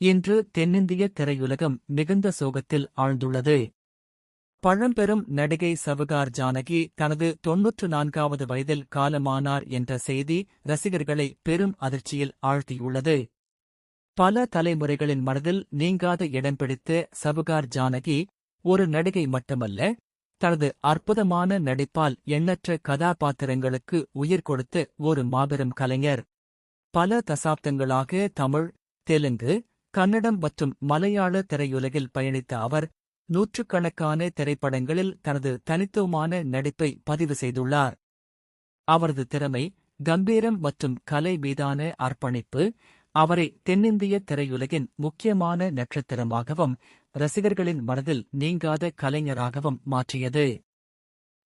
இன்று தென்னிந்திய திரையுலகம் மிகுந்த சோகத்தில் ஆழ்ந்துள்ளது. பழம்பெரும் நடிகை சவுகார் ஜானகி தனது 94வது வயதில் காலமானார் என்ற செய்தி ரசிகர்களை பெரும் அதிர்ச்சியில் ஆழ்த்தியுள்ளது. பல தலைமுறைகளின் மனதில் நீங்காத இடம் பிடித்த சவுகார் ஜானகி ஒரு நடிகை மட்டுமல்ல, தனது அற்புதமான நடிப்பால் எண்ணற்ற கதாபாத்திரங்களுக்கு உயிர் கொடுத்த ஒரு மாபெரும் கலைஞர். பல தசாப்தங்களாக தமிழ், தெலுங்கு, கன்னடம் மற்றும் மலையாள திரையுலகில் பயணித்த அவர் நூற்றுக்கணக்கான திரைப்படங்களில் தனது தனித்துவமான நடிப்பை பதிவு செய்துள்ளார். அவரது திறமை, கம்பீரம் மற்றும் கலை மீதான அர்ப்பணிப்பு அவரை தென்னிந்திய திரையுலகின் முக்கியமான நட்சத்திரமாகவும் ரசிகர்களின் மனதில் நீங்காத கலைஞராகவும் மாற்றியது.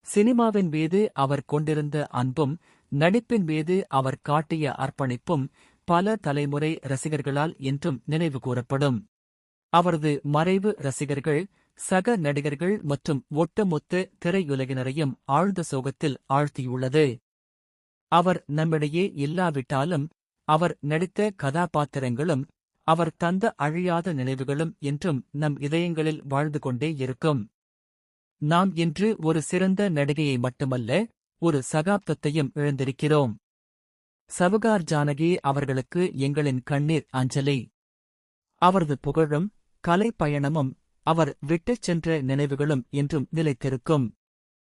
சினிமாவின் மீது அவர் கொண்டிருந்த அன்பும் நடிப்பின் மீது அவர் காட்டிய அர்ப்பணிப்பும் பல தலைமுறை ரசிகர்களால் இன்றும் நினைவுகூரப்படும். அவரது மறைவு ரசிகர்கள், சக நடிகர்கள் மற்றும் ஒட்டுமொத்த திரையுலகினரையும் ஆழ்ந்த சோகத்தில் ஆழ்த்தியுள்ளது. அவர் நம்மிடையே இல்லாவிட்டாலும் அவர் நடித்த கதாபாத்திரங்களும் அவர் தந்த அழியாத நினைவுகளும் என்றும் நம் இதயங்களில் வாழ்ந்து கொண்டே இருக்கும். நாம் இன்று ஒரு சிறந்த நடிகையை மட்டுமல்ல, ஒரு சகாப்தத்தையும் இழந்திருக்கிறோம். சவுகார் ஜானகி அவர்களுக்கு எங்களின் கண்ணீர் அஞ்சலி. அவரது புகழும் கலைப்பயணமும் அவர் விட்டுச் சென்ற நினைவுகளும் என்றும் நிலைத்திருக்கும்.